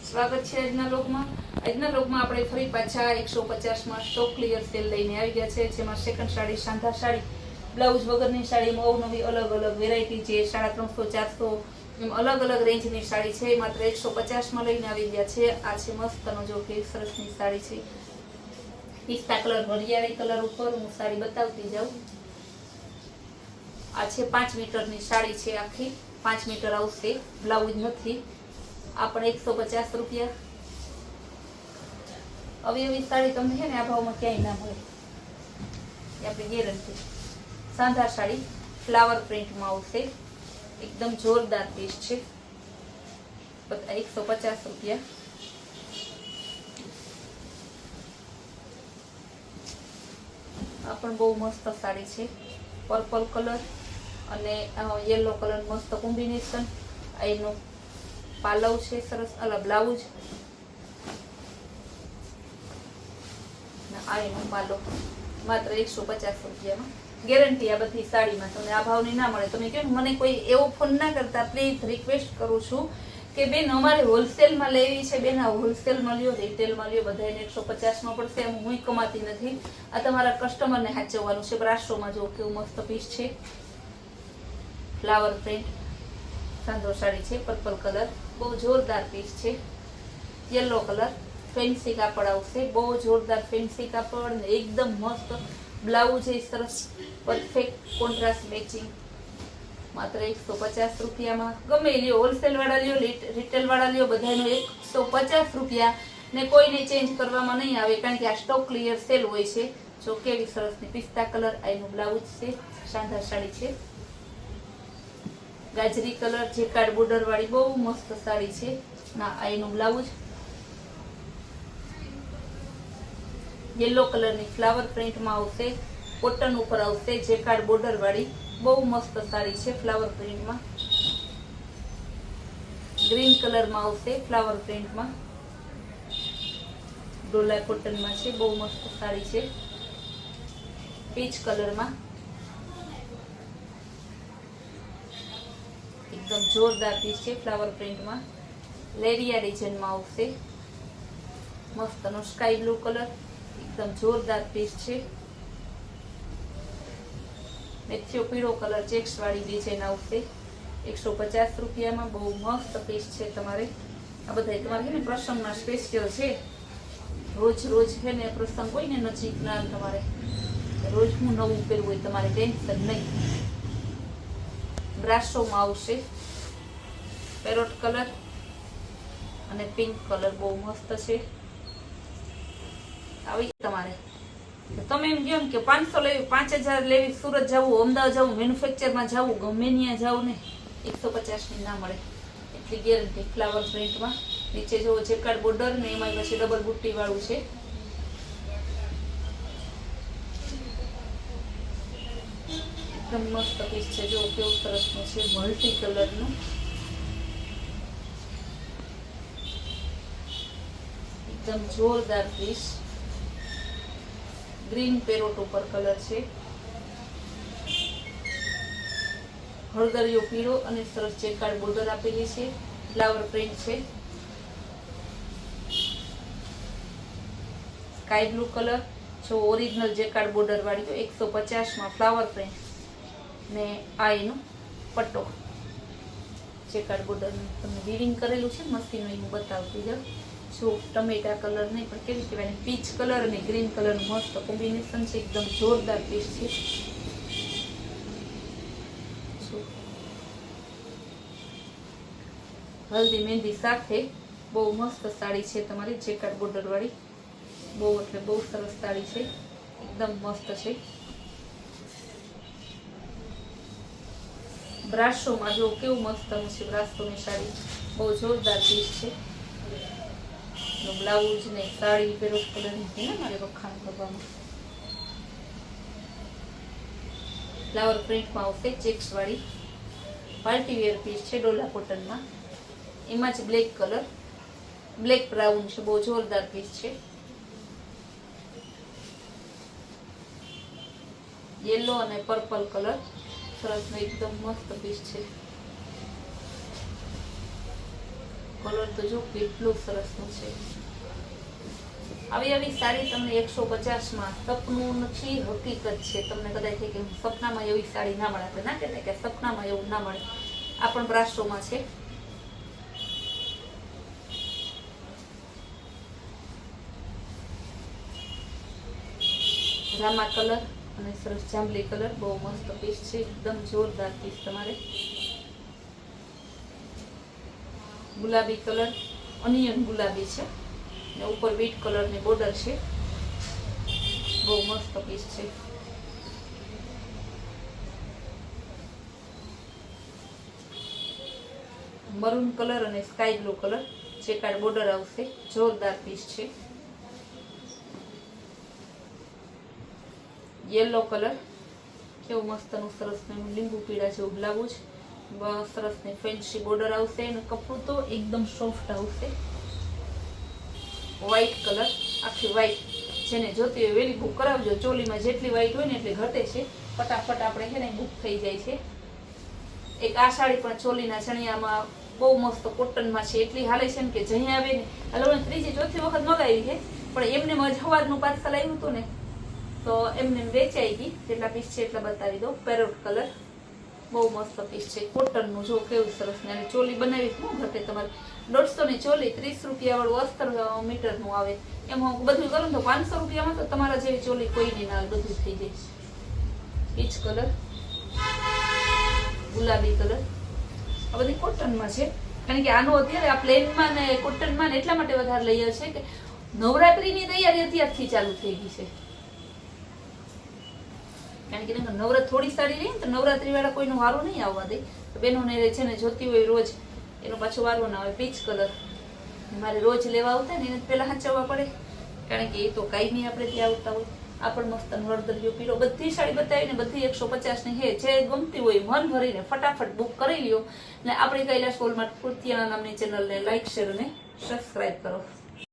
સ્વાગત છે આજના લોગમાં. આજના લોગમાં આપણે ફરી પાછા 150માં સ્ટોક ક્લિયર સેલ લઈને આવી ગયા છે, જેમાં સેકન્ડ સાડી, સાંધા સાડી, બ્લાઉઝ વગરની સાડીમાં નવી અલગ અલગ વેરાયટી છે. 350-400 એમ અલગ અલગ રેન્જની સાડી છે, માત્ર 150માં લઈને આવી ગયા છે. આ છે મસ્તનો જો કે સરસની સાડી છે, પિસ્તા કલર વરિયાળી કલર ઉપર હું સાડી બતાવતી જાઉં. આ છે 5 મીટરની સાડી છે, આખી 5 મીટર આવશે, બ્લાઉઝ નથી. આ પણ 150 રૂપિયા. આવી સાડી તમને છે ને આ ભાવમાં ક્યાંય ના મળે, એ આપણી ગેરંટી. સાંધા સાડી ફ્લાવર પ્રિન્ટમાં આવશે, એકદમ જોરદાર પીસ છે, 150 રૂપિયા. આ પણ બહુ મસ્ત સાડી છે, પર્પલ કલર અને યલો કલર મસ્ત કોમ્બિનેશન. એનો પાલવ છે સરસ, બ્લાઉઝ, આ એનો પાલો, માત્ર 150 રૂપિયામાં ગેરંટી. આ બધી સાડીમાં તમને આ ભાવની ના મળે. તમે કહો મને કોઈ એવો ફોન ના કરતા, પ્લીઝ રિક્વેસ્ટ કરું છું કે બેન અમારે હોલસેલમાં લેવી છે, બેન આ હોલસેલમાં લ્યો, રિટેલમાં લ્યો, બધાને 150માં પડશે. એમ હું કમાતી નથી, આ તમારા કસ્ટમરને સાચવવાનું છે. બ્રાસોમાં જો કેવું મસ્ત પીસ છે, ફ્લાવર પ્રિન્ટ સાંધો સાડી છે, પર્પલ કલર, બહુ જોરદાર પીસ છે. યલો કલર ફેન્સી કાપડ આવશે, બહુ જોરદાર ફેન્સી કાપડ ને એકદમ મસ્ત. બ્લાઉઝ એ સરસ પરફેક્ટ કોન્ટ્રાસ્ટ મેચિંગ, માત્ર 150 રૂપિયામાં. ગમે લ્યો, હોલસેલ વાળા લ્યો, રિટેલ વાળા લ્યો, બધાનો 150 રૂપિયા ને કોઈને ચેન્જ કરવામાં નહીં આવે, કારણ કે આ સ્ટોક ક્લિયર સેલ હોય છે. જો કેવી સરસની પિસ્તા કલર, આનું બ્લાઉઝ છે, સાંધા સાડી છે. ગાજરી કલર જેકાર્ડ બોર્ડર વાળી બહુ મસ્ત સાડી છે. ના આનું બ્લાઉઝ, યલો કલરની ફ્લાવર પ્રિન્ટમાં આવશે, કોટન ઉપર આવશે, જેકાર્ડ બોર્ડર વાળી બહુ મસ્ત સાડી છે, ફ્લાવર પ્રિન્ટમાં. ગ્રીન કલરમાં આવશે, ફ્લાવર પ્રિન્ટમાં, ડોલા કોટનમાં છે, બહુ મસ્ત સાડી છે. પીચ કલરમાં એકદમ જોરદાર પીસ છે, ફ્લાવર પ્રિન્ટમાં. લેરિયા ડિઝાઇનમાં આવશે, મસ્તનો સ્કાય બ્લુ કલર, એકદમ જોરદાર પીસ છે. મેથીઓ પીળો કલર ચેક્સ વાળી ડિઝાઇન આવશે, 150 રૂપિયામાં. બહુ મસ્ત પીસ છે. તમારે આ બધા તમારે છે ને પ્રસંગના સ્પેશિયલ છે. રોજ રોજ છે ને પ્રસંગ હોય ને નજીકના, તમારે રોજ હું નવું પહેરવું હોય, તમારે ટેન્શન નહીં. બ્રાસોમાં આવશે, પેરોટ કલર અને પિંક કલર, બહુ મસ્ત છે. આવી તમારે તમે એમ કહો ને કે 500 લેવી, 5000 લેવી, સુરત જવું, અમદાવાદ જવું, મેન્યુફેક્ચરમાં જવું, ગમે ત્યાં જાવ ને 150ની ના મળે, એટલી ગેરંટી. ફ્લાવર પ્રિન્ટમાં નીચે જુઓ જેકાર્ડ બોર્ડર ને એમાં પછી ડબલ બુટ્ટી વાળું છે. એકદમ મસ્ત પીસ છે, જો કેવું સરસનું છે, મલ્ટી કલરનું. એકદમ જોરદાર પીસ. ગ્રીન પેરોટ ઉપર કલર છે, હળદરિયો પીળો અને સરસ જેકાર્ડ બોર્ડર આપેલી છે, ફ્લાવર પ્રિન્ટ છે. સ્કાય બ્લુ કલર જો ઓરિજિનલ જેકાર્ડ બોર્ડર વાળી, તો 150માં ફ્લાવર પ્રિન્ટ ને આ એનું પટ્ટો જેકાર્ડ બોર્ડર તમને વીવિંગ કરેલું છે મસ્તીનું, એ હું બતાવતી જાઉં. જો ટમેટા કલર નહીં પણ કેવી કહેવાય, પીચ કલર અને ગ્રીન કલર મસ્ત કોમ્બિનેશન છે, એકદમ જોરદાર પીસ છે. હલ્દી મહેંદી સાથે બહુ મસ્ત સાડી છે તમારી, જેકાર્ડ બોર્ડર વાળી, બહુ એટલે બહુ સરસ સાડી છે, એકદમ મસ્ત છે. બ્રાસોમાં જો કેવું મસ્તનું છે, બ્રાસોની સાડી બહુ જોરદાર પીસ છે. બ્લાઉઝ ને સાડી પેરોટ કલરની છે ને મારે વખાણ કરવામાં. ફ્લાવર પ્રિન્ટમાં આવશે, ચેક્સ વાળી પાર્ટી વેર પીસ છે, ડોલા કોટનમાં. એમાં જ બ્લેક કલર, બ્લેક બ્રાઉન છે, બહુ જોરદાર પીસ છે. યેલો અને પર્પલ કલર સરસ, એકદમ મસ્ત પીસ છે. કલર તો જો કેટલો સરસનો છે. આવી સાડી તમને 150માં સપનું નથી, હકીકત છે. તમને કદાચ થાય કે સપનામાં એવી સાડી ના મળે, આપણે ના કહેતા કે સપનામાં એવું ના મળે. આ પણ બ્રાસોમાં છે. રામા કલર અને સરસ જાંબલી કલર, બહુ મસ્ત પીસ છે, એકદમ જોરદાર પીસ. તમારે ગુલાબી કલર, ઓનિયન ગુલાબી છે ને ઉપર બીટ કલરની બોર્ડર છે, બહુ મસ્ત પીસ છે. મરૂન કલર અને સ્કાય બ્લુ કલર, ચેકાર્ડ બોર્ડર આવશે, જોરદાર પીસ છે. યેલો કલર, કેવું મસ્તનું સરસ લીંબુ પીળા જેવું બ્લાઉઝ, સરસ ને ફેન્સી બોર્ડર આવશે અને કપડું તો એકદમ સોફ્ટ આવશે. વ્હાઈટ કલર, આખી વ્હાઈટ, જેને જોતી હોય વેલી બુક કરાવજો. ચોલીમાં જેટલી વ્હાઈટ હોય ને એટલી ઘટે છે, ફટાફટ આપણે છે ને બુક થઈ જાય છે. એક આ સાડી પણ ચોલીના ચણિયામાં બહુ મસ્ત કોટનમાં છે, એટલી હાલે છે ને કે જઈ આવે ને હલો ત્રીજી ચોથી વખત મગાવી છે, પણ એમને હવારનું પાર્સલ આવ્યું હતું ને તો એમને વેચાઈ ગઈ. જેટલા પીસ છે એટલા બતાવી દો. પેરોટ કલર, બહુ મસ્ત પીસ છે, કોટનનું જો કેવું સરસ ને. અને ચોલી બનાવી શું ઘટે તમારે. 150 ની ચોલી, 30 રૂપિયા વાળું અસ્તર મીટરનું આવે. એમાં બધું કરું તો 500 રૂપિયામાં તો તમારા જેવી ચોલી કોઈ નહીં ના, બધું થઈ જાય. પીચ કલર, ગુલાબી કલર, આ બધી કોટનમાં છે. કારણ કે આનો અત્યારે આ પ્લેનમાં ને કોટનમાં ને એટલા માટે વધારે લઈએ છે કે નવરાત્રીની તૈયારી અત્યારથી ચાલુ થઈ ગઈ છે. કારણ કે નવરાત્રી થોડી સાડી રહી ને તો નવરાત્રી વાળા કોઈનો વારો નહીં આવવા દે. તો બહેનોને છે ને જોતી હોય રોજ, એનો પાછો વારો ના આવે. પીચ કલર મારે રોજ લેવા આવતા ને એને પહેલા હાચવવા પડે, કારણ કે એ તો કાંઈ નહીં આપણે ત્યાં આવતા હોય. આ પણ મસ્ત હળદરિયો પીળો, બધી સાડી બતાવીને બધી 150 ની છે. જે ગમતી હોય મન ભરીને ફટાફટ બુક કરી લ્યો. અને આપણી કૈલાશ ગોલ્ડ માર્ટ કુર્તિયાના નામની ચેનલને લાઈક, શેર અને સબસ્ક્રાઈબ કરો.